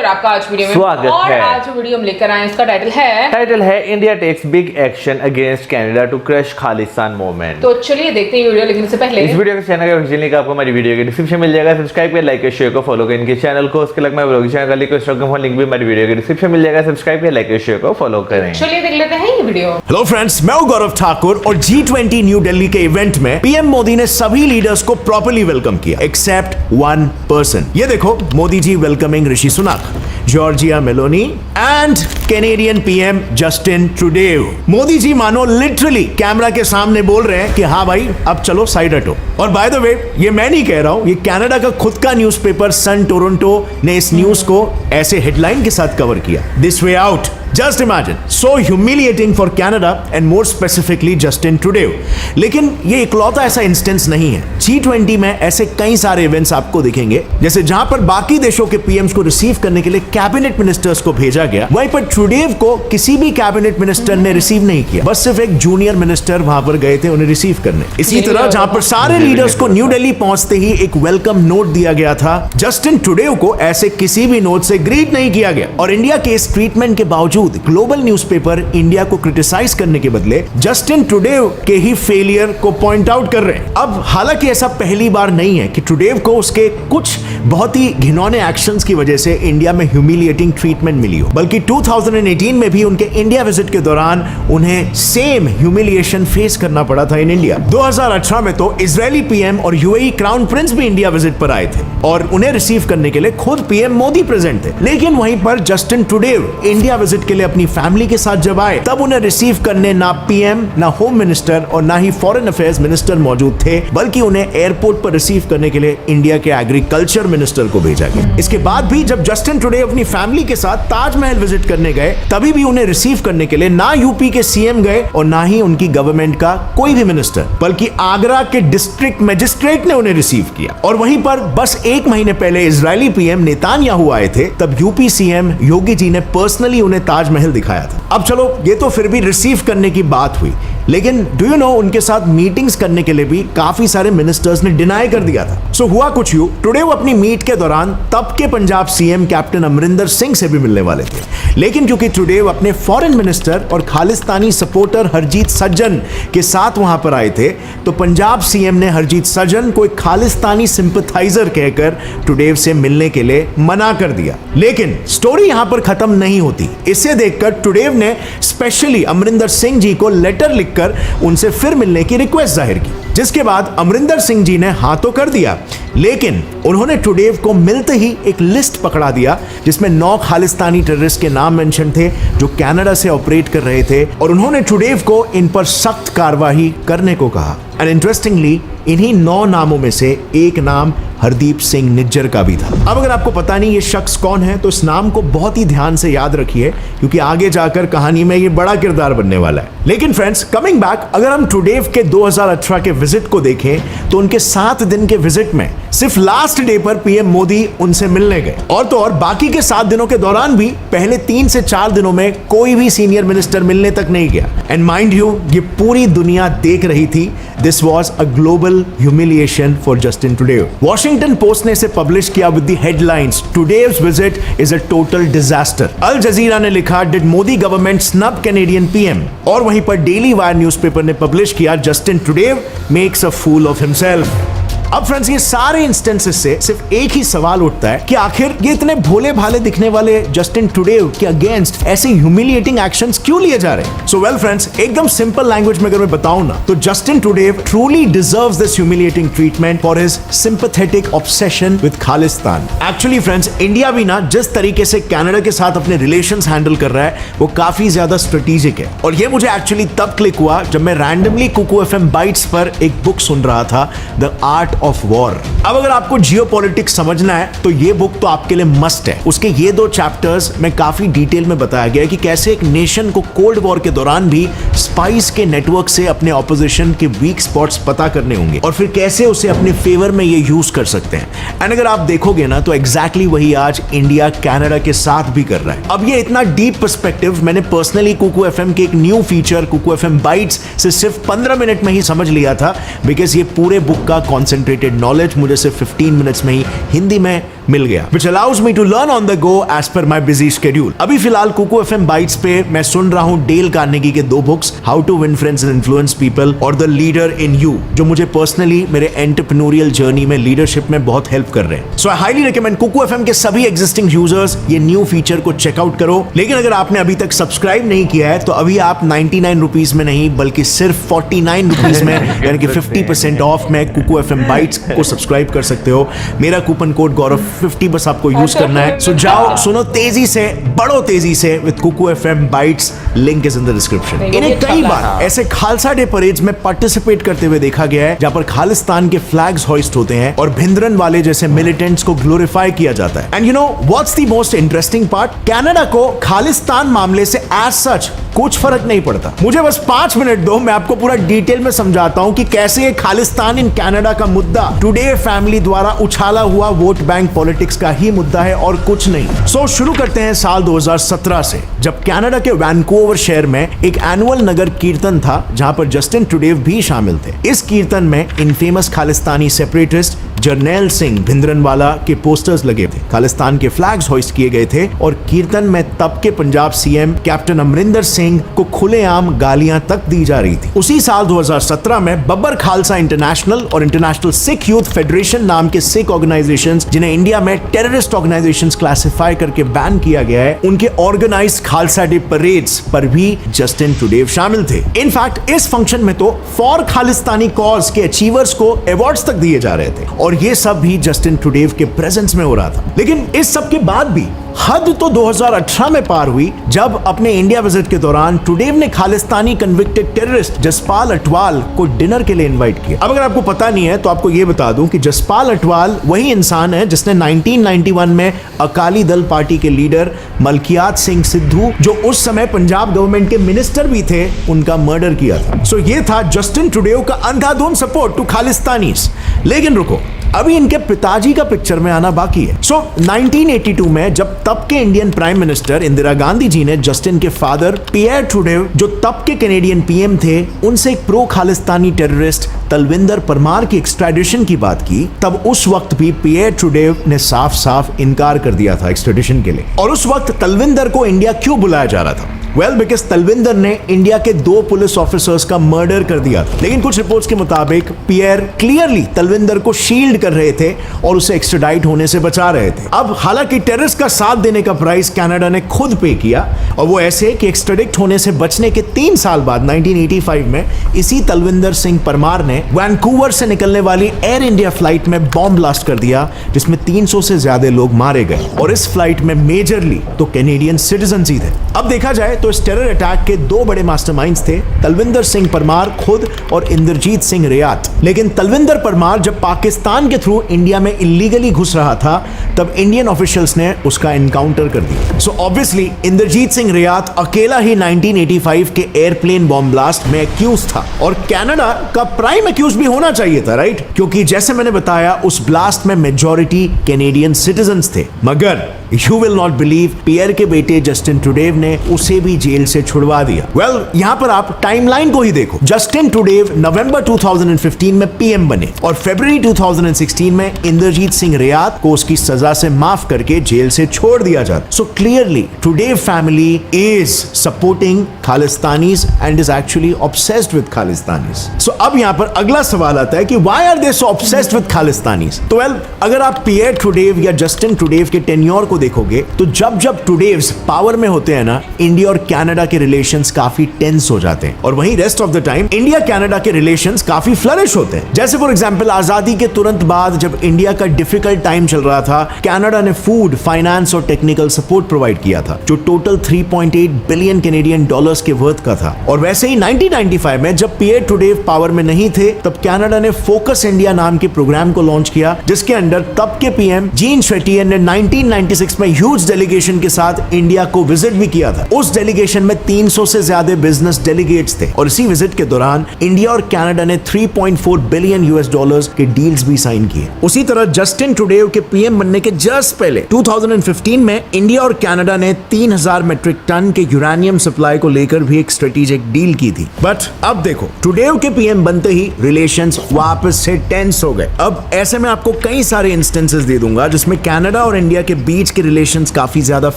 आपका आज वीडियो में स्वागत और है। आज जो वीडियो हम लेकर आए हैं इसका टाइटल है India takes big action against Canada to crush Khalistan movement. तो चलिए देखते हैं वीडियो। लेकिन इससे पहले इस वीडियो के चैनल का ऑफिशियल लिंक आपको हमारी वीडियो के डिस्क्रिप्शन मिल जाएगा। सब्सक्राइब कर, लाइक कर, शेयर को फॉलो करें इनके चैनल को। उसके अलग मैं ब्लॉग चैनल का लिंक भी हमारी वीडियो के डिस्क्रिप्शन मिल जाएगा। सब्सक्राइब कर, लाइक कर, शेयर को फॉलो करें। चलिए देख लेते हैं ये वीडियो। हेलो फ्रेंड्स, मैं हूं गौरव ठाकुर और G20 न्यू दिल्ली के इवेंट में पीएम मोदी ने सभी लीडर्स को प्रॉपर्ली वेलकम किया एक्सेप्ट वन पर्सन। ये देखो, Modi ji welcoming Rishi Sunak, Giorgia Meloni and Canadian PM Justin Trudeau. Modi ji मानो लिटरली कैमरा के सामने बोल रहे हैं कि हाँ भाई अब चलो साइड हटो। और बाय द वे, ये मैं नहीं कह रहा हूं, ये कनाडा का खुद का न्यूज़पेपर सन टोरंटो ने इस न्यूज को ऐसे हेडलाइन के साथ कवर किया, this way out. Just imagine, so humiliating for Canada and more specifically Justin Trudeau। लेकिन ये इकलौता ऐसा इंस्टेंस नहीं है। G20 में ऐसे कई सारे इवेंट्स आपको दिखेंगे, जैसे जहां पर बाकी देशों के पीएम्स को रिसीव करने के लिए कैबिनेट मिनिस्टर्स को भेजा गया, वहीं पर ट्रूडेव को किसी भी कैबिनेट मिनिस्टर ने रिसीव नहीं किया, बस सिर्फ एक जूनियर मिनिस्टर वहां पर गए थे उन्हें रिसीव करने। इसी तरह जहां पर सारे लीडर्स को न्यू दिल्ली पहुंचते ही एक वेलकम नोट दिया गया था, जस्टिन ट्रूडेव को ऐसे किसी भी नोट से ग्रीट नहीं किया गया। और इंडिया के इस ट्रीटमेंट के बावजूद ग्लोबल न्यूज़पेपर इंडिया को क्रिटिसाइज करने के बदले जस्टिन ट्रूडेव के ही फेलियर को पॉइंट आउट कर रहे हैं। अब हालांकि ऐसा पहली बार नहीं है कि ट्रूडेव को उसके कुछ बहुत ही घिनौने एक्शंस की वजह से इंडिया में ह्यूमिलिएटिंग ट्रीटमेंट मिली हो, बल्कि 2018 में भी उनके इंडिया विजिट के दौरान उन्हें सेम ह्यूमिलिएशन फेस करना पड़ा था इन इंडिया। 2018 में तो इजरायली पीएम और यूएई क्राउन प्रिंस भी इंडिया विजिट पर आए थे और उन्हें रिसीव करने के लिए खुद पीएम मोदी प्रेजेंट थे। लेकिन वहीं पर जस्टिन ट्रूडेव इंडिया विजिट के लिए अपनी फैमिली के साथ जब आए, तब उन्हें रिसीव करने ना पीएम, ना होम मिनिस्टर और ना ही फॉरेन अफेयर्स मिनिस्टर मौजूद थे, बल्कि उन्हें एयरपोर्ट पर रिसीव करने के लिए इंडिया के एग्रीकल्चर मिनिस्टर को भेजा गया। इसके बाद भी जब जस्टिन ट्रूडेव अपनी फैमिली के साथ ताजमहल विजिट करने गए, तभी भी उन्हें रिसीव करने के लिए ना यूपी के सीएम गए और ना ही उनकी गवर्नमेंट का कोई भी मिनिस्टर, बल्कि आगरा के डिस्ट्रिक्ट मजिस्ट्रेट ने उन्हें रिसीव किया। और वहीं पर बस एक महीने पहले इजरायली पीएम नेतान्याहू आए थे, तब यूपी सीएम योगी जी ने पर्सनली उन्हें ताजमहल दिखाया था। अब चलो, ये तो फिर भी रिसीव करने की बात हुई, लेकिन डू यू नो उनके साथ मीटिंग्स करने के लिए भी काफी सारे मिनिस्टर्स ने डिनाई कर दिया था। सो हुआ कुछ यूं, टुडे वो अपनी मीट के दौरान तब के पंजाब सीएम कैप्टन अमरिंदर सिंह से भी मिलने वाले थे, लेकिन क्योंकि टुडे अपने फॉरेन मिनिस्टर और खालिस्तानी सपोर्टर हरजीत सज्जन के साथ वहां पर आए थे, तो पंजाब सीएम ने हरजीत सज्जन को एक खालिस्तानी सिंपथाइजर कहकर टुडे से मिलने के लिए मना कर दिया। लेकिन स्टोरी यहां पर खत्म नहीं होती। इसे देखकर टुडेव ने स्पेशली अमरिंदर सिंह जी को लेटर लिखकर उनसे फिर मिलने की रिक्वेस्ट जाहिर की, जिसके बाद अमरिंदर सिंह जी ने हाँ तो कर दिया, लेकिन उन्होंने टुडेव को मिलते ही एक लिस्ट पकड़ा दिया जिसमें 9 खालिस्तानी टेररिस्ट के नाम मेंशन थे जो कनाडा से ऑपरेट कर रहे थे, और उन्होंने टुडेव को इन पर सख्त कार्रवाई करने को कहा। एंड इंटरेस्टिंगली, इन्हीं 9 नामों में से एक नाम हरदीप सिंह निज्जर का भी था। अब अगर आपको पता नहीं ये शख्स कौन है, तो इस नाम को बहुत ही ध्यान से याद रखिए, क्योंकि आगे जाकर कहानी में ये बड़ा किरदार बनने वाला है। लेकिन फ्रेंड्स, कमिंग बैक, अगर हम टुडेव के 2018 के विजिट को देखें, तो उनके 7 दिन के विजिट में सिर्फ लास्ट डे पर पीएम मोदी उनसे मिलने गए, और तो और बाकी के 7 दिनों के दौरान भी पहले 3 से 4 दिनों में कोई भी सीनियर मिनिस्टर मिलने तक नहीं गया। एंड माइंड यू, ये पूरी दुनिया देख रही थी। This was a global humiliation for Justin Trudeau. Washington Post ने इसे पब्लिश किया with the headlines, Trudeau's visit is a total disaster. Al Jazeera ने लिखा, did Modi government snub Canadian PM. और वहीं पर डेली वायर न्यूज़पेपर ने पब्लिश किया, Justin Trudeau makes a fool of himself. अब फ्रेंड्स, ये सारे इंस्टेंसेस से सिर्फ एक ही सवाल उठता है कि आखिर ये इतने भोले भाले दिखने वाले जस्टिन ट्रूडेव के अगेंस्ट ऐसे ह्यूमिलिएटिंग एक्शंस क्यों लिए जा रहे हैं? सो वेल फ्रेंड्स, एकदम सिंपल लैंग्वेज में अगर मैं बताऊं ना, तो Justin Trudeau truly deserves this humiliating treatment for his sympathetic obsession with Khalistan. Actually friends, India भी ना जिस तरीके से कनाडा के साथ अपने रिलेशंस हैंडल कर रहा है, वो काफी ज्यादा स्ट्रेटेजिक है। और ये मुझे एक्चुअली तब क्लिक हुआ जब मैं रैंडमली कुकू एफएम बाइट्स पर एक बुक सुन रहा था, द आर्ट ऑफ वॉर। अब अगर आपको जियोपॉलिटिक्स समझना है, तो ये बुक तो आपके लिए मस्ट है। उसके ये 2 चैप्टर्स में काफी डिटेल में बताया गया है कि कैसे एक नेशन को कोल्ड वॉर के दौरान भी स्पाइस के नेटवर्क से अपने ऑपोजिशन के वीक स्पॉट्स पता करने होंगे, और फिर कैसे उसे अपने फेवर में ये यूज कर सकते हैं। एंड अगर आप देखोगे ना, तो एग्जैक्टली वही आज इंडिया कनाडा के साथ भी कर रहा है। अब ये इतना डीप पर्सपेक्टिव मैंने पर्सनली कुकू एफएम के एक new feature Kuku FM bites से सिर्फ 15 मिनट में ही समझ लिया था, बिकॉज ये पूरे बुक का कॉन्सेंट्रेटेड नॉलेज मुझे सिर्फ 15 मिनट्स में ही हिंदी में मिल गया, which allows me to learn on the go as per my busy schedule. अभी फिलहाल कुकू एफएम बाइट्स पे मैं सुन रहा हूँ डेल कार्नेगी के 2 books, how to win friends and influence people और द लीडर इन यू, जो मुझे पर्सनली मेरे एंटरप्रेन्योरियल जर्नी में लीडरशिप में बहुत हेल्प कर रहे हैं. So I highly recommend Kuku FM के सभी एग्जिस्टिंग यूजर्स ये न्यू फीचर को चेकआउट करो. लेकिन अगर आपने अभी तक सब्सक्राइब नहीं किया है तो अभी आप 99 रुपीज में नहीं बल्कि सिर्फ 49 रुपीज में यानी कि 50% ऑफ में कुकू एफएम बाइट्स को सब्सक्राइब कर सकते हो. मेरा कूपन कोड गौरव 50 बस आपको यूज करना है. सो जाओ सुनो तेजी से, बढ़ो तेजी से with Kuku FM bites. Link is in the description. इन्हें कई बार ऐसे खालसा डे परेड्स में पार्टिसिपेट करते हुए देखा गया है जहां पर खालिस्तान के फ्लैग्स होइस्ट होते हैं और भिंद्रन वाले जैसे मिलिटेंट्स को ग्लोरीफाई किया जाता है. And you know what's the most interesting part, Canada को खालिस्तान मामले से एज सच कुछ फर्क नहीं पड़ता. मुझे बस 5 मिनट दो, मैं आपको पूरा डिटेल में समझाता हूं कि कैसे ये खालिस्तान इन कनाडा का मुद्दा टुडे फैमिली द्वारा उछाला हुआ वोट बैंक पॉलिटिक्स का ही मुद्दा है और कुछ नहीं. सो शुरू करते हैं साल 2017 से, जब कनाडा के वैनकूवर शहर में एक एनुअल नगर कीर्तन था जहां पर जस्टिन ट्रूडेव भी शामिल थे. इस कीर्तन में इनफेमस खालिस्तानी सेपरेटिस्ट जर्नैल सिंह भिंद्रनवाला के पोस्टर्स लगे थे, खालिस्तान के फ्लैग्स होइस्ट किए गए थे और कीर्तन में तब के पंजाब सीएम कैप्टन अमरिंदर सिंह को खुलेआम गालियां तक दी जा रही थी. उसी साल 2017 में बब्बर खालसा इंटरनेशनल और इंटरनेशनल सिख यूथ फेडरेशन नाम के सिख ऑर्गेनाइजेशंस, जिन्हें इंडिया में टेररिस्ट ऑर्गेनाइजेशंस क्लासिफाई करके बैन किया गया है, उनके ऑर्गेनाइज्ड खालसा डे परेड्स पर भी जस्टिन ट्रूडेव शामिल थे. इनफैक्ट इस फंक्शन में तो फॉर खालिस्तानी कॉज के अचीवर्स को अवार्ड्स तक दिए जा रहे थे और ये सब भी जस्टिन ट्रूडेव के प्रेजेंस में हो रहा था. लेकिन इस सब के बाद भी हद तो 2018 में पार हुई जब अपने इंडिया विजिट के दौरान ट्रूडेव ने खालिस्तानी कन्विक्टेड टेररिस्ट जसपाल अटवाल को डिनर के लिए इनवाइट किया. अब अगर आपको पता नहीं है तो आपको यह बता दूं कि जसपाल अटवाल वही इंसान है जिसने 1991 में अकाली दल पार्टी के लीडर मलकियात सिंह सिद्धू, जो उस समय पंजाब गवर्नमेंट के मिनिस्टर भी थे, उनका मर्डर किया था. सो ये था जस्टिन ट्रूडेव का अंधाधुंध सपोर्ट टू खालिस्तानीज. लेकिन रुको, अभी इनके पिताजी का पिक्चर में आना बाकी है. सो 1982 में जब तब के Indian prime minister Indira Gandhi ji ने जस्टिन के फादर पियर ट्रूडेव, जो तब के कैनेडियन पीएम थे, उनसे एक प्रो खालिस्तानी टेररिस्ट तलविंदर परमार की एक्सट्राडिशन की बात की, तब उस वक्त भी पियर ट्रूडेव ने साफ साफ इनकार कर दिया था एक्सट्राडिशन के लिए. और उस वक्त तलविंदर को इंडिया क्यों बुलाया जा रहा था? वेल, बिकॉज तलविंदर ने इंडिया के 2 पुलिस ऑफिसर्स का मर्डर कर दिया था. लेकिन कुछ रिपोर्ट्स के मुताबिक पियर क्लियरली तलविंदर को शील्ड कर रहे थे और उसे एक्स्ट्राडाइट होने से बचा रहे थे. अब हालांकि टेररिस्ट का साथ देने का प्राइस कनाडा ने खुद पे किया, और वो ऐसे कि एक्स्ट्राडिक्ट होने से बचने के 3 साल बाद 1985 में इसी तलविंदर सिंह परमार ने वैनकूवर से निकलने वाली एयर इंडिया फ्लाइट में बॉम्ब ब्लास्ट कर दिया, जिसमें 300 से ज्यादा लोग मारे गए. और इस फ्लाइट में मेजरली तो कैनेडियन सिटीजन्स ही थे. अब देखा जाए तो इस टेरर अटैक के 2 बड़े मास्टरमाइंड्स थे, तलविंदर सिंह परमार खुद और इंद्रजीत सिंह रियात. लेकिन तलविंदर परमार जब पाकिस्तान के थ्रू इंडिया में इलीगली घुस रहा था, तब इंडियन ऑफिशियल्स ने उसका एनकाउंटर कर दिया. सो ऑब्वियसली इंद्रजीत सिंह रियात अकेला ही 1985 के एयरप्लेन बॉम्ब ब्लास्ट में एक्यूज था, और कनाडा का प्राइम एक्यूज भी होना चाहिए था, राइट? क्योंकि जैसे मैंने बताया उस ब्लास्ट में मेजॉरिटी कैनेडियन सिटीजन्स थे. मगर यू विल नॉट बिलीव, पियर के बेटे जस्टिन ट्रूडेव ने उसे भी जेल से छुड़वा दिया. वेल, यहां पर आप टाइमलाइन को ही देखो. जस्टिन ट्रूडेव नवंबर 2015 में पीएम बने और फरवरी 2016 में इंद्रजीत सिंह रियात को उसकी सजा से माफ करके जेल से छोड़ दिया जाता. So clearly Trudeau family is supporting Khalistanis and is actually obsessed with Khalistanis. So अब यहां पर अगला सवाल आता है कि why are they so obsessed with Khalistanis? तो वेल, अगर आप पियर ट्रूडेव या जस्टिन ट्रूडेव के टेन्योर को देखोगे तो जब जब ट्रूडेव्स पावर में होते हैं ना, इंडिया और कनाडा के रिलेशंस काफी टेंस हो जाते हैं, और वहीं rest of the time India Canada के रिलेशंस काफी फ्लरिश होते हैं. जैसे फॉर एग्जांपल आजादी के तुरंत बाद जब इंडिया का डिफिकल्ट टाइम चल रहा था, कनाडा ने फूड, फाइनेंस और टेक्निकल सपोर्ट प्रोवाइड किया था, जो टोटल 3.8 बिलियन कैनेडियन डॉलर्स के वर्थ का था. और वैसे ही 1995 में जब पियर ट्रूडेव पावर में नहीं थे, तब कनाडा ने फोकस इंडिया नाम के प्रोग्राम को लॉन्च किया, जिसके अंडर तब के पीएम जीन शेट्टी ने 1996 में ह्यूज डेलीगेशन के साथ इंडिया को विजिट भी किया था. उस डेलीगेशन में 300 से ज्यादा बिजनेस डेलीगेट्स थे और इसी विजिट के दौरान इंडिया और कनाडा ने 3.4 बिलियन यूएस डॉलर्स के डील्स भी साइन किए। उसी तरह जस्टिन ट्रूडेउ के पीएम बनने के जस्ट पहले 2015 में इंडिया और कनाडा ने 3000 मेट्रिक टन के यूरेनियम सप्लाई को लेकर भी एक स्ट्रेटेजिक डील की थी। बट अब देखो, ट्रूडेउ के पीएम बनते ही रिलेशंस वापस से टेंस हो गए। अब ऐसे में आपको कई सारे इंस्टेंसेस दे दूंगा जिसमें कनाडा और इंडिया के बीच के रिलेशंस काफी ज्यादा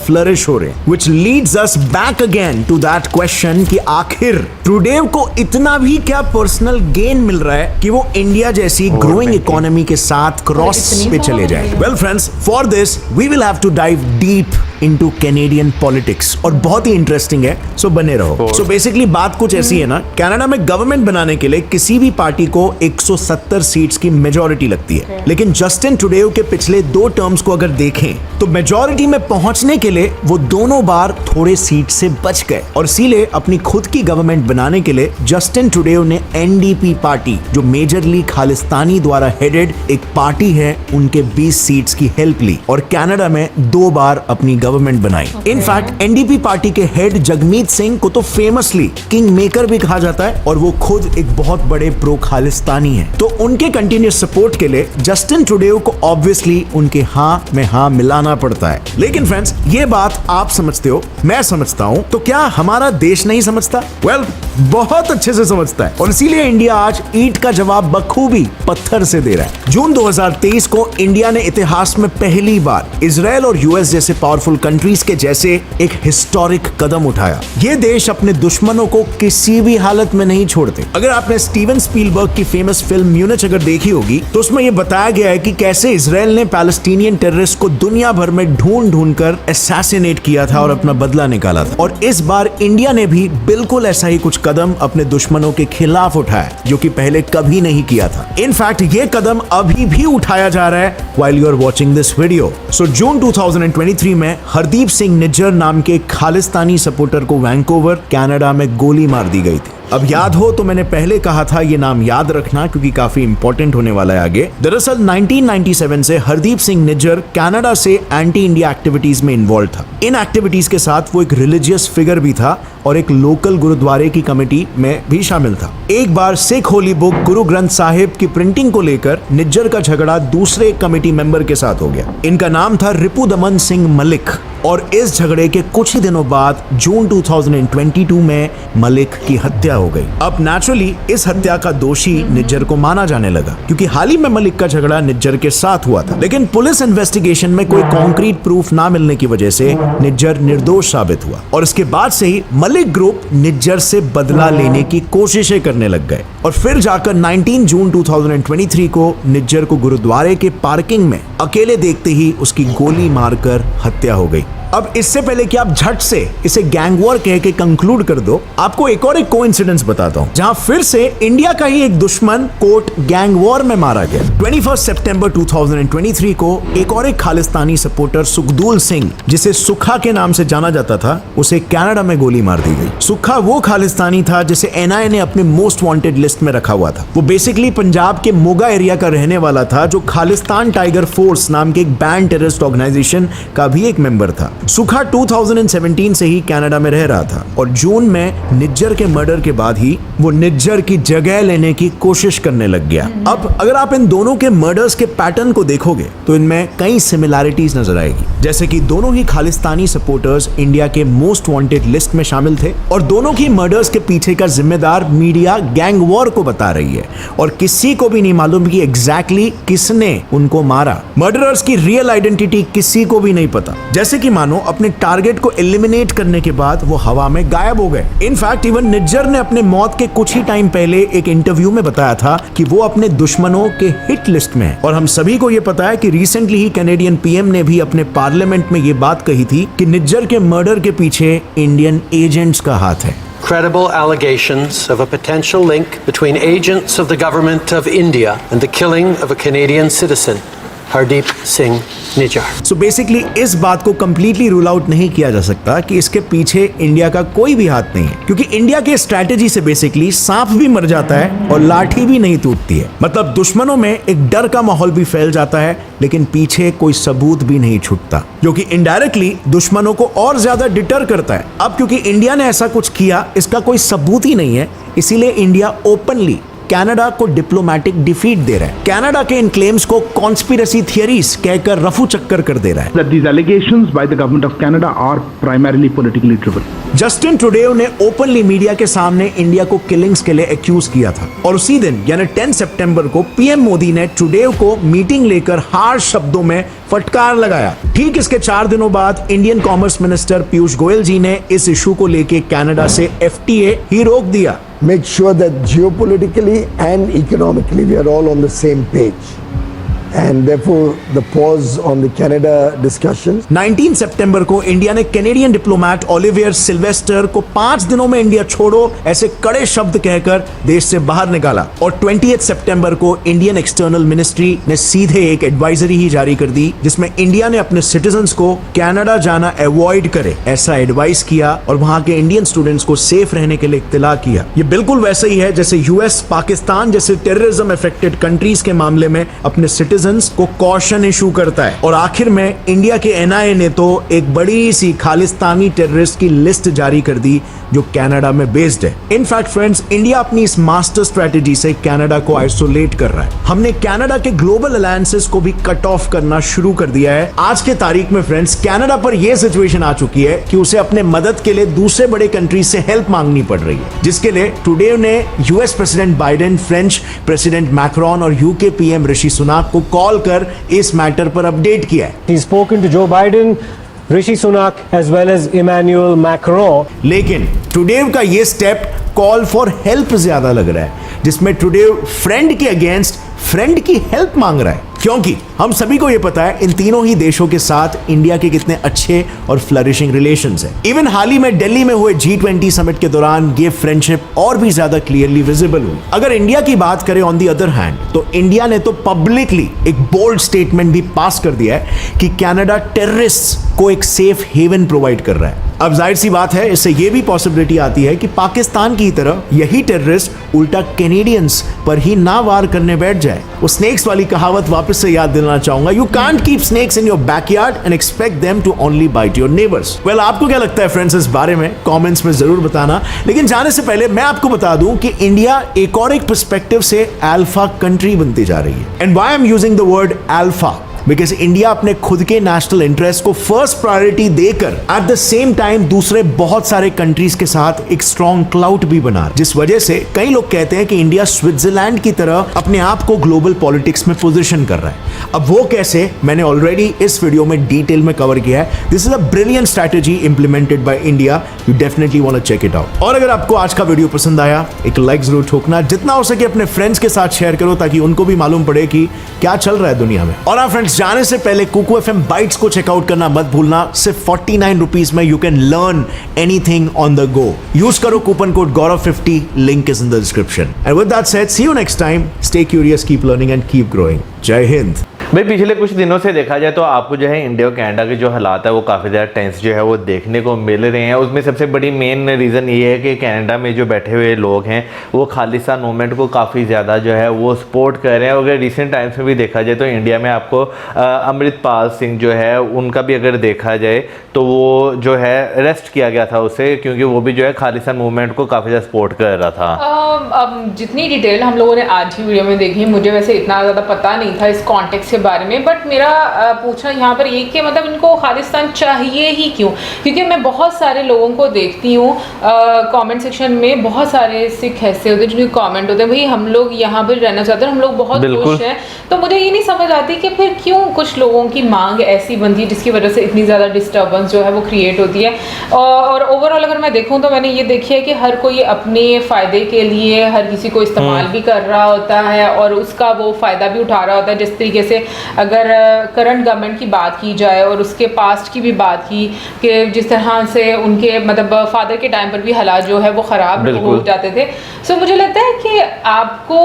फ्लरिश हो रहे हैं, which leads us back again to that question कि आखिर ट्रूडेउ को इतना भी क्या पर्सनल गेन मिल रहा है कि वो इंडिया जैसी ग्रोइंग इकोनॉमी के साथ क्रॉस पे चले जाए। Well friends, for this we will have to dive deep into Canadian politics और बहुत ही इंटरेस्टिंग है, सो बने रहो। सो बेसिकली बात कुछ ऐसी है ना, कनाडा में गवर्नमेंट बनाने के लिए किसी भी पार्टी को 170 सीट्स की मेजॉरिटी लगती है, लेकिन जस्टिन ट्रूडेउ के पिछले 2 टर्म्स को अगर देखें तो मेजॉरिटी में पहुंचने के लिए वो दोनों बार थोड़े सीट से बच गए और इसीलिए अपनी खुद की गवर्नमेंट बनाने के लिए जस्टिन ट्रूडेउ ने एनडीपी पार्टी, जो मेजरली खालिस्तानी द्वारा हेडेड एक पार्टी है, उनके 20 सीट्स की हेल्प ली और कनाडा में 2 बार अपनी गवर्नमेंट बनाई। इनफैक्ट एनडीपी पार्टी के हेड जगमीत सिंह को तो फेमसली किंग मेकर भी कहा जाता है और वो खुद एक बहुत बड़े प्रो खालिस्तानी हैं। तो उनके कंटिन्यूस सपोर्ट के लिए जस्टिन ट्रूडेउ को ऑब्वियसली उनके हाँ में हाँ मिलाना पड़ता है। लेकिन फ्रेंड्स, ये बात आप समझते हो, मैं समझता हूं, तो क्या हमारा देश नहीं समझता? वेल, बहुत अच्छे से समझता है और इसीलिए इंडिया आज ईंट का जवाब बखूबी पत्थर से दे रहा है। जून 2023 को इंडिया ने इतिहास में पहली बार इजराइल और यूएस जैसे पावरफुल कंट्रीज के जैसे एक हिस्टोरिक कदम उठाया। ये देश अपने दुश्मनों को किसी भी हालत में नहीं छोड़ते। अगर आपने स्टीवन स्पीलबर्ग की फेमस फिल्म म्यूनिच अगर देखी होगी तो उसमें यह बताया गया है कि कैसे इजराइल ने पैलेस्टीनियन टेररिस्ट को दुनिया भर में ढूंढ कर असैसिनेट किया था और अपना बदला निकाला था। और इस बार इंडिया ने भी बिल्कुल ऐसा ही कुछ कदम अपने दुश्मनों के खिलाफ उठाया, जो कि पहले कभी नहीं किया था। इनफैक्ट ये कदम अभी भी उठाया जा रहा है while you are watching this video. So June 2023 में हरदीप सिंह निज्जर नाम के खालिस्तानी सपोर्टर को वैंकूवर, कनाडा में गोली मार दी गई थी। अब याद हो तो मैंने पहले कहा था ये नाम याद रखना क्योंकि काफी इंपॉर्टेंट होने वाला है आगे। दरअसल 1997 से हरदीप सिंह निज्जर कनाडा से एंटी इंडिया एक्टिविटीज में इन्वॉल्व था। इन एक्टिविटीज के साथ वो एक रिलीजियस फिगर भी था और एक लोकल गुरुद्वारे की कमेटी में भी शामिल था। एक बार सिख होली बुक गुरु ग्रंथ साहिब की प्रिंटिंग को लेकर निज्जर का झगड़ा दूसरे कमेटी मेंबर के साथ हो गया। इनका नाम था रिपुदमन सिंह मलिक और इस झगड़े के कुछ ही दिनों बाद जून 2022 में मलिक की हत्या हो गई। अब नेचुरली इस हत्या का दोषी निज्जर को माना जाने लगा क्योंकि हाल ही में मलिक का झगड़ा निज्जर के साथ हुआ था, लेकिन पुलिस इन्वेस्टिगेशन में कोई कॉन्क्रीट प्रूफ ना मिलने की वजह से निज्जर निर्दोष साबित हुआ और इसके बाद से ही मलिक ग्रुप निज्जर से बदला लेने की कोशिशें करने लग गए और फिर जाकर 19 जून 2023 को निज्जर को गुरुद्वारे के पार्किंग में अकेले देखते ही उसकी गोली मारकर हत्या हो गई। अब इससे पहले कि आप झट से इसे गैंग वॉर कह के कंक्लूड कर दो, आपको एक और कोइंसिडेंस बताता हूं जहां फिर से इंडिया का ही एक दुश्मन कोर्ट गैंग वॉर में मारा गया। 21 सितंबर 2023 को एक और खालिस्तानी सपोर्टर सुखदूल सिंह, जिसे सुखा के नाम से जाना जाता था, उसे कनाडा में गोली मार दी गई। सुखा वो खालिस्तानी था जिसे एनआईए ने अपने मोस्ट वांटेड लिस्ट में रखा हुआ था। वो बेसिकली पंजाब के मोगा एरिया का रहने वाला था जो खालिस्तान टाइगर फोर्स नाम के एक बैंड टेररिस्ट ऑर्गेनाइजेशन का भी एक मेंबर था। सुखा 2017 से ही कनाडा में रह रहा था और जून में निज्जर के मर्डर के बाद ही वो निज्जर की जगह लेने की कोशिश करने लग गया। अब अगर आप इन दोनों के मर्डर्स के पैटर्न को देखोगे तो इनमें कई सिमिलैरिटीज नजर आएगी, जैसे कि दोनों ही खालिस्तानी सपोर्टर्स इंडिया के मोस्ट वांटेड लिस्ट में शामिल थे और दोनों की मर्डर्स के पीछे का जिम्मेदार मीडिया गैंग वॉर को बता रही है और किसी को भी नहीं मालूम कि एग्जैक्टली किसने उनको मारा। मर्डरर्स की रियल आइडेंटिटी किसी को भी नहीं पता, जैसे कि मानो अपने टारगेट को एलिमिनेट करने के बाद वो हवा में गायब हो गए। इनफैक्ट इवन निज्जर ने अपने मौत के कुछ ही टाइम पहले एक इंटरव्यू में बताया था कि वो अपने दुश्मनों के हिट लिस्ट में है और हम सभी को ये पता है कि रिसेंटली ही कैनेडियन पीएम ने भी अपने पार्लियामेंट में ये बात कही थी कि निज्जर के मर्डर के पीछे इंडियन एजेंट्स का हाथ है। Credible allegations of a potential link between agents of the government of India and the killing of a Canadian citizen Hardeep Singh Nijjar. So basically इस बात को कंप्लीटली रूल आउट नहीं किया जा सकता कि इसके पीछे इंडिया का कोई भी हाथ नहीं है, क्योंकि इंडिया के स्ट्रैटेजी से बेसिकली सांप भी मर जाता है और लाठी भी नहीं टूटती है। मतलब दुश्मनों में एक डर का माहौल भी फैल जाता है, लेकिन पीछे कोई सबूत भी नहीं छूटता, जो कि इनडायरेक्टली दुश्मनों को और ज्यादा डिटर करता है। अब क्योंकि इंडिया ने ऐसा कुछ किया, इसका कोई सबूत ही नहीं है, इसीलिए इंडिया ओपनली कनाडा को डिप्लोमेटिक डिफीट दे रहा है। कनाडा के इन क्लेम्स को कॉन्स्पिरेसी थियरीज कहकर रफू चक्कर कर दे रहा है। That these allegations by the government of Canada are primarily politically driven. Justin Trudeau ने ओपनली मीडिया के सामने इंडिया को किलिंग्स के लिए एक्यूज किया था, और उसी दिन यानी 10 सितंबर को पीएम मोदी ने ट्रूडेव को मीटिंग लेकर हार्श शब्दों में फटकार लगाया। ठीक इसके 4 दिनों बाद Indian commerce minister Piyush Goyal ji ने इस इशू को लेकर कनाडा से FTA ही रोक दिया। Make sure that geopolitically and economically we are all on the same page. And therefore, the pause on the Canada discussions. 19 सितंबर को इंडिया ने कैनेडियन डिप्लोमेट ओलिवियर सिल्वेस्टर को 5 दिनों में इंडिया छोड़ो ऐसे कड़े शब्द कहकर देश से बाहर निकाला, और 20 सितंबर को इंडियन एक्सटर्नल मिनिस्ट्री ने सीधे एक एडवाइजरी ही जारी कर दी, जिसमें इंडिया ने अपने सिटीजन्स को कनाडा जाना अवॉइड करे ऐसा एडवाइस किया, और वहां के इंडियन स्टूडेंट्स को सेफ रहने के लिए इत्तला किया। ये बिल्कुल वैसे ही है जैसे यूएस पाकिस्तान जैसे टेररिज्म अफेक्टेड कंट्रीज के मामले में अपने सिटीजन को कॉशन इशू करता है। और आखिर में इंडिया के एनआईए ने तो एक बड़ी सी खालिस्तानी टेररिस्ट की लिस्ट जारी कर दी जो कनाडा में बेस्ड है। इनफैक्ट फ्रेंड्स, इंडिया अपनी इस मास्टर स्ट्रेटेजी से कनाडा को आइसोलेट कर रहा है। हमने कनाडा के ग्लोबल अलायंसेस को भी कट ऑफ करना शुरू कर दिया है। आज के तारीख में फ्रेंड्स, कनाडा पर यह सिचुएशन आ चुकी है कि उसे अपने मदद के लिए दूसरे बड़े कंट्रीज से हेल्प मांगनी पड़ रही है, जिसके लिए टुडे ने US president Biden, French president Macron और यूके पीएम ऋषि सुनाक को कॉल कर इस मैटर पर अपडेट किया है। He's spoken to Joe Biden, Rishi Sunak as well as Emmanuel Macron. लेकिन टुडेव का ये स्टेप कॉल फॉर हेल्प ज्यादा लग रहा है, जिसमें टुडेव फ्रेंड के अगेंस्ट फ्रेंड की हेल्प मांग रहा है, क्योंकि हम सभी को यह पता है इन तीनों ही देशों के साथ इंडिया के कितने अच्छे और फ्लरिशिंग रिलेशंस हैं। इवन हाल ही में दिल्ली में हुए G20 समिट के दौरान ये फ्रेंडशिप और भी ज्यादा क्लियरली विजिबल हुई। अगर इंडिया की बात करें ऑन दी अदर हैंड, तो इंडिया ने तो पब्लिकली एक बोल्ड स्टेटमेंट भी पास कर दिया है कि कनाडा टेररिस्ट्स को एक सेफ हेवन प्रोवाइड कर रहा है। अब जाहिर सी बात है, इससे यह भी पॉसिबिलिटी आती है कि पाकिस्तान की तरह यही टेररिस्ट उल्टा कैनेडियंस पर ही ना वार करने बैठ जाए। उस स्नेक्स वाली कहावत वापस से याद दिलाना चाहूंगा, you can't keep snakes in your backyard and expect them to only bite your neighbours. Well, आपको क्या लगता है फ्रेंड्स इस बारे में? कमेंट्स में जरूर बताना। लेकिन जाने से पहले मैं आपको बता दूं कि इंडिया एक और एक पर्सपेक्टिव से अल्फा कंट्री बनती जा रही है। And why I am using the word alpha? Because India अपने खुद के नेशनल इंटरेस्ट को फर्स्ट प्रायोरिटी देकर एट द सेम टाइम दूसरे बहुत सारे कंट्रीज के साथ एक स्ट्रॉन्ग क्लाउड भी बना, जिस वजह से कई लोग कहते हैं कि इंडिया स्विट्जरलैंड की तरह अपने आप को ग्लोबल पॉलिटिक्स में पोजीशन कर रहा है। अब वो कैसे, मैंने ऑलरेडी इस वीडियो में डिटेल में कवर किया है। This is a brilliant strategy implemented by India, you definitely want to check it out. और अगर आपको आज का वीडियो पसंद आया, एक लाइक जरूर ठोकना, जितना हो सके अपने फ्रेंड्स के साथ शेयर करो ताकि उनको भी मालूम पड़े कि क्या चल रहा है दुनिया में। और फ्रेंड्स, जाने से पहले कुकू एफएम बाइट्स को चेकआउट करना मत भूलना। सिर्फ 49 रुपीज में you can learn anything on the go. Use करो coupon code Gaurav50, link is in the description. And with that said, see you next time. Stay curious, keep learning and keep growing. Jai Hind. भाई पिछले कुछ दिनों से देखा जाए तो आपको जो है इंडिया और कनाडा के जो हालात है वो काफ़ी ज़्यादा टेंस जो है वो देखने को मिल रहे हैं। उसमें सबसे बड़ी मेन रीज़न ये है कि कनाडा में जो बैठे हुए लोग हैं वो खालिस्तान मूवमेंट को काफ़ी ज़्यादा जो है वो सपोर्ट कर रहे हैं। अगर रिसेंट टाइम्स में भी देखा जाए तो इंडिया में आपको अमृतपाल सिंह जो है उनका भी अगर देखा जाए तो वो जो है अरेस्ट किया गया था उसे, क्योंकि वो भी जो है खालिस्तान मूवमेंट को काफ़ी ज़्यादा सपोर्ट कर रहा था। अब जितनी डिटेल हम लोगों ने आज ही वीडियो में देखी, मुझे वैसे इतना ज़्यादा पता नहीं था इस कॉन्टेक्स्ट के बारे में, बट मेरा पूछना यहाँ पर ये कि मतलब इनको खालिस्तान चाहिए ही क्यों? क्योंकि मैं बहुत सारे लोगों को देखती हूँ कमेंट सेक्शन में, बहुत सारे सिख ऐसे होते हैं जिनके कमेंट होते हैं भाई हम लोग यहाँ पर रहना चाहते हैं, हम लोग बहुत खुश हैं। तो मुझे ये नहीं समझ आती कि फिर क्यों कुछ लोगों की मांग ऐसी बनती है जिसकी वजह से इतनी ज़्यादा डिस्टर्बेंस जो है वो क्रिएट होती है। और ओवरऑल अगर मैं देखूँ तो मैंने ये देखी है कि हर कोई अपने फ़ायदे के लिए हर किसी को इस्तेमाल भी कर रहा होता है और उसका वो फ़ायदा भी उठा रहा होता है। जिस तरीके से अगर करंट गवर्नमेंट की बात की जाए और उसके पास्ट की भी बात की कि जिस तरह से उनके मतलब फादर के टाइम पर भी हालात जो है वो ख़राब हो जाते थे, सो मुझे लगता है कि आपको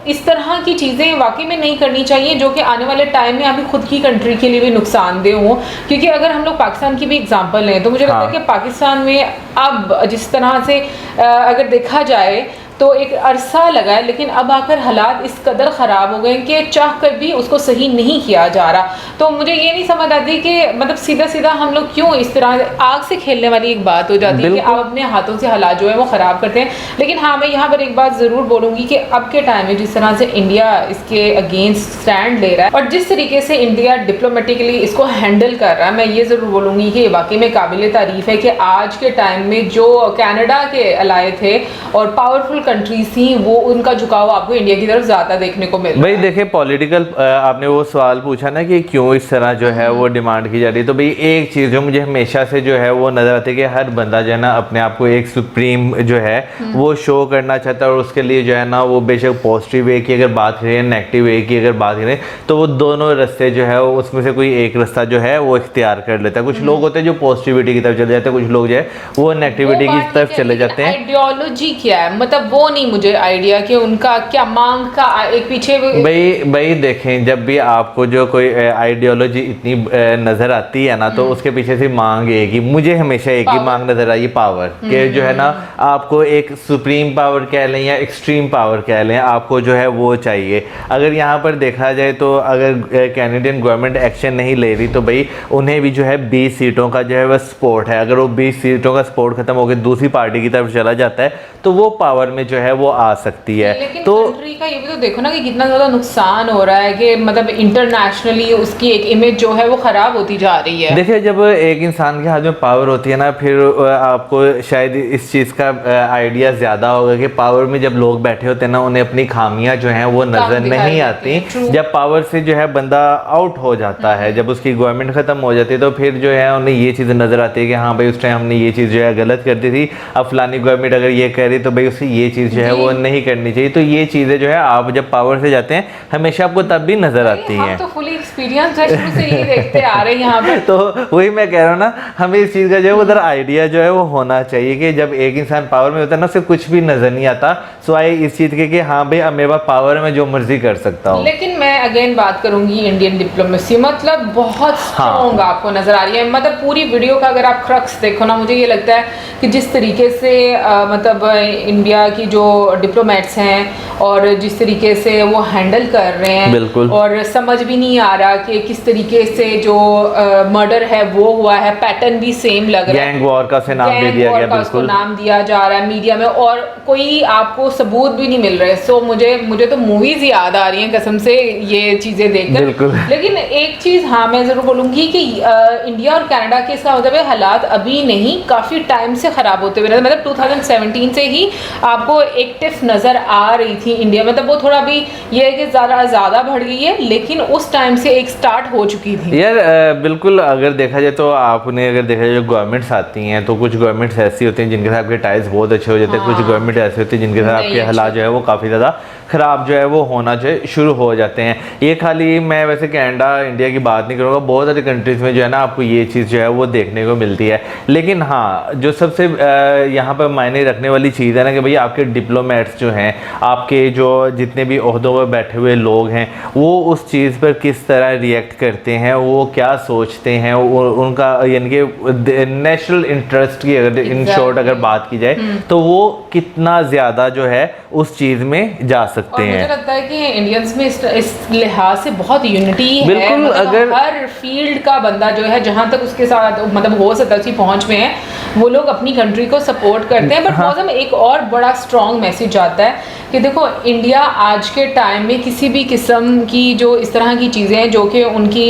इस तरह की चीज़ें वाकई में नहीं करनी चाहिए जो कि आने वाले टाइम में अभी खुद की कंट्री के लिए भी नुकसानदेह हो। क्योंकि अगर हम लोग पाकिस्तान की भी एग्जांपल लें तो मुझे लगता है कि पाकिस्तान में अब जिस तरह से अगर देखा जाए तो एक अरसा लगा है, लेकिन अब आकर हालात इस कदर ख़राब हो गए कि चाह कर भी उसको सही नहीं किया जा रहा। तो मुझे ये नहीं समझ आती कि मतलब सीधा सीधा हम लोग क्यों इस तरह आग से खेलने वाली एक बात हो जाती है कि आप अपने हाथों से हालात जो है वो ख़राब करते हैं। लेकिन हाँ, मैं यहाँ पर एक बात ज़रूर बोलूँगी कि अब के टाइम में जिस तरह से इंडिया इसके अगेंस्ट स्टैंड ले रहा है और जिस तरीके से इंडिया डिप्लोमेटिकली इसको हैंडल कर रहा है, मैं ये ज़रूर बोलूँगी कि वाकई में काबिल तारीफ़ है कि आज के टाइम में जो कनाडा के अलाए थे और पावरफुल कंट्रीज थी वो उनका झुकाव आपको इंडिया की तरफ ज्यादा देखने को मिल रहा है। भाई देखिए, पॉलिटिकल आपने वो सवाल पूछा ना कि क्यों इस तरह जो है वो डिमांड की जा रही है, तो भाई एक चीज़ जो मुझे हमेशा से जो है वो नज़र आती है कि हर बंदा जो है ना अपने आप को एक सुप्रीम जो है वो शो करना चाहता है और उसके लिए जो है ना वो बेशक पॉजिटिव वे की अगर बात करें, नेगेटिव वे की अगर बात करें, तो वो दोनों रास्ते जो है उसमें से कोई एक रास्ता जो है वो इख्तियार कर लेता है। कुछ लोग होते हैं जो पॉजिटिविटी की तरफ चले जाते हैं, कुछ लोग जो है वो नेगेटिविटी की तरफ चले जाते हैं। आइडियोलॉजी क्या है, मतलब वो नहीं मुझे आइडिया कि उनका क्या मांग का एक पीछे भाई देखें, जब भी आपको जो कोई आइडियोलॉजी इतनी नजर आती है ना तो उसके पीछे से मांग एक ही, मुझे हमेशा एक ही मांग नजर आई, पावर के जो है ना आपको एक सुप्रीम पावर कह लें या एक्सट्रीम पावर कह लें, आपको जो है वो चाहिए। अगर यहाँ पर देखा जाए तो अगर कैनेडियन गवर्नमेंट एक्शन नहीं ले रही तो भाई उन्हें भी जो है 20 सीटों का जो है वह सपोर्ट है। अगर वो 20 सीटों का सपोर्ट खत्म होकर दूसरी पार्टी की तरफ चला जाता है तो वो पावर में जो है वो आ सकती है। लेकिन तो कंट्री का ये भी तो देखो ना कि कितना ज़्यादा नुकसान हो रहा है कि मतलब इंटरनेशनली उसकी एक इमेज जो है वो ख़राब होती जा रही है। देखिए, जब एक इंसान के हाथ में पावर होती है ना, फिर आपको शायद इस चीज़ का आइडिया ज़्यादा होगा कि पावर में जब लोग बैठे होते हैं ना उन्हें अपनी खामियां जो हैं वो नज़र नहीं आती। जब पावर से जो है बंदा आउट हो जाता है, जब उसकी गवर्नमेंट ख़त्म हो जाती है तो फिर जो है उन्हें ये चीज़ नज़र आती है कि हाँ भाई उस टाइम हमने ये चीज़ जो है गलत कर दी थी, अब फलानी गवर्नमेंट अगर ये कह रही तो भाई उसे ये चीज़ जो है वो नहीं करनी चाहिए। तो ये चीज़ें जो है आप जब पावर से जाते हैं हमेशा आपको तब भी नज़र आती हैं। तो फुली एक्सपीरियंस है, शुरू से यही देखते आ रहे हैं यहाँ पे। तो वही मैं कह रहा हूँ ना, हमें इस चीज़ का जो है उधर आइडिया जो है वो होना चाहिए कि जब एक इंसान पावर में होता है ना उसे कुछ भी नज़र नहीं आता, सिवाय इस चीज़ के कि हाँ भाई अब मेरे पास पावर है, मैं जो मर्जी कर सकता हूँ। लेकिन मैं अगेन बात करूंगी इंडियन डिप्लोमेसी मतलब बहुत स्ट्रॉन्ग आपको नजर आ रही है। मतलब पूरी वीडियो का अगर आप क्रक्स देखो ना, मुझे ये लगता है कि जिस तरीके से मतलब इंडिया की जो डिप्लोमेट्स हैं और जिस तरीके से वो हैंडल कर रहे हैं, बिल्कुल, और समझ भी नहीं आ रहा कि किस तरीके से जो मर्डर है वो हुआ है, पैटर्न भी सेम लग रहा है, गैंग वॉर का से नाम दे दिया गया, बिल्कुल नाम दिया जा रहा है मीडिया में और कोई आपको सबूत भी नहीं मिल रहे। सो मुझे तो मूवीज याद आ रही हैं कसम से ये चीजें देखकर। लेकिन एक चीज हाँ मैं जरूर बोलूंगी कि इंडिया और कनाडा के इसका मतलब हालात अभी नहीं काफी टाइम से खराब होते हुए, मतलब 2017 से ही आपको एक्टिव नजर आ रही थी इंडिया, मतलब वो थोड़ा भी ये है कि ज़्यादा बढ़ गई है, लेकिन उस टाइम से एक स्टार्ट हो चुकी थी यार। बिल्कुल, अगर देखा जाए तो आपने अगर देखा जाए जो गवर्नमेंट्स आती हैं तो कुछ गवर्नमेंट्स ऐसी होती हैं जिनके साथ आपके टाइज बहुत अच्छे हो जाते हैं, कुछ गवर्नमेंट ऐसी होती है जिनके साथ आपके हालात जो है वो काफ़ी ज़्यादा ख़राब जो है वो होना जो है शुरू हो जाते हैं। ये खाली मैं वैसे कनाडा इंडिया की बात नहीं करूँगा, बहुत सारी कंट्रीज़ में जो है ना आपको ये चीज़ जो है वो देखने को मिलती है। लेकिन हाँ, जो सबसे यहाँ पर मायने रखने वाली चीज़ है ना कि भाई आपके डिप्लोमेट्स जो हैं, आपके जो जितने भी ओहदों पर बैठे हुए लोग हैं, वो उस चीज़ पर किस तरह रिएक्ट करते हैं, वो क्या सोचते हैं, उनका यानी कि नेशनल इंटरेस्ट की अगर इन शॉर्ट अगर बात की जाए तो वो कितना ज़्यादा जो है उस चीज़ में जा सकते हैं। मुझे लगता है कि इंडियंस में इस लिहाज से बहुत यूनिटी है, बिल्कुल, मतलब अगर हर फील्ड का बंदा जो है जहां तक उसके साथ मतलब हो सकता है पहुंच में है, वो लोग अपनी कंट्री को सपोर्ट करते हैं। बट मौसम एक और बड़ा स्ट्रॉन्ग मैसेज आता है कि देखो इंडिया आज के टाइम में किसी भी किस्म की जो इस तरह की चीज़ें हैं जो कि उनकी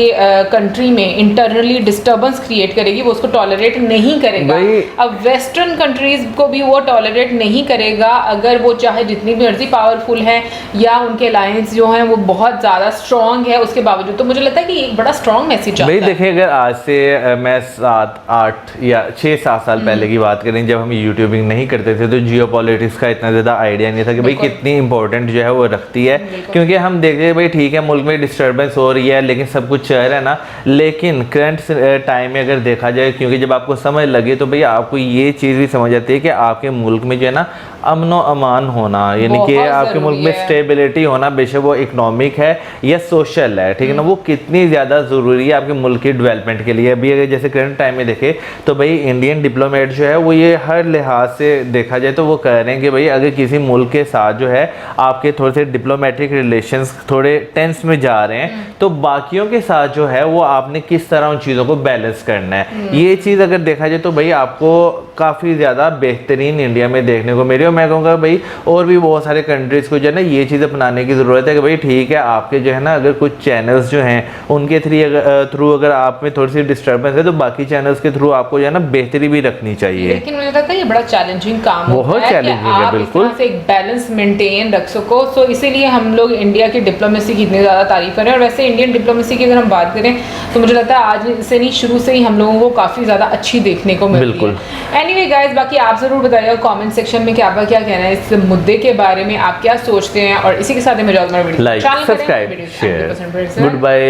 कंट्री में इंटरनली डिस्टर्बेंस क्रिएट करेगी, वो उसको टॉलरेट नहीं करेगा। अब वेस्टर्न कंट्रीज को भी वो टॉलरेट नहीं करेगा अगर वो चाहे जितनी भी मर्जी पावरफुल है या उनके अलायंस जो हैं वो बहुत ज़्यादा स्ट्रॉन्ग है उसके बावजूद। तो मुझे लगता है कि एक बड़ा स्ट्रॉन्ग मैसेज आता है। देखिए, अगर आज से मैं 7, 8 या 6-7 साल पहले की बात करें, जब हम यूट्यूबिंग नहीं करते थे तो जियो पॉलिटिक्स का इतना ज़्यादा आइडिया नहीं था कि भाई कितनी इंपॉर्टेंट जो है वो रखती है, क्योंकि हम देखते हैं भाई ठीक है मुल्क में डिस्टर्बेंस हो रही है लेकिन सब कुछ चल रहा है ना, लेकिन करंट टाइम में अगर देखा जाए, क्योंकि जब आपको समझ लगे तो भैया आपको ये चीज़ भी समझ आती है कि आपके मुल्क में जो है ना अमन व अमान होना, यानी कि बहुत आपके मुल्क में ज़रूरी है। स्टेबिलिटी होना, बेशक वो इकोनॉमिक है या सोशल है, ठीक है ना, वो कितनी ज़्यादा ज़रूरी है आपके मुल्क की डेवलपमेंट के लिए। अभी अगर जैसे करंट टाइम में देखें तो भाई इंडियन डिप्लोमेट जो है वो ये हर लिहाज से देखा जाए तो वो कह रहे हैं कि भाई अगर किसी मुल्क के साथ जो है आपके थोड़े से डिप्लोमेटिक रिलेशंस थोड़े टेंस में जा रहे हैं तो बाकियों के साथ जो है वो आपने किस तरह उन चीज़ों को बैलेंस करना है। ये चीज़ अगर देखा जाए तो भाई आपको काफ़ी ज़्यादा बेहतरीन इंडिया में देखने को मिली, और मैं कहूँगा भाई और भी बहुत सारे कंट्रीज़ को जो है ना ये चीज़ अपनाने की ज़रूरत है कि भाई ठीक है आपके जो है ना अगर कुछ चैनल्स जो हैं उनके थ्रू अगर आप में थोड़ी सी डिस्टर्बेंस है तो बाकी चैनल्स के थ्रू आपको जो है ना बेहतरी भी रखनी चाहिए। लेकिन मुझे लगता है ये बड़ा चैलेंजिंग काम बहुत होता है कि challenging है, आप बिल्कुल। इस तरह से एक बैलेंस मेंटेन रख सको। सो इसीलिए हम लोग इंडिया की डिप्लोमेसी की इतनी ज़्यादा तारीफ करें, और वैसे इंडियन डिप्लोमेसी की अगर हम बात करें तो मुझे लगता है आज से नहीं शुरू से ही हम लोगों को काफ़ी ज़्यादा अच्छी देखने को मिलती बिल्कुल। है। एनीवे गाइस, बाकी आप ज़रूर बताइएगा कमेंट सेक्शन में कि आपका क्या कहना है इस मुद्दे के बारे में, आप क्या सोचते हैं। और इसी के साथ ही मैं like subscribe share, good bye.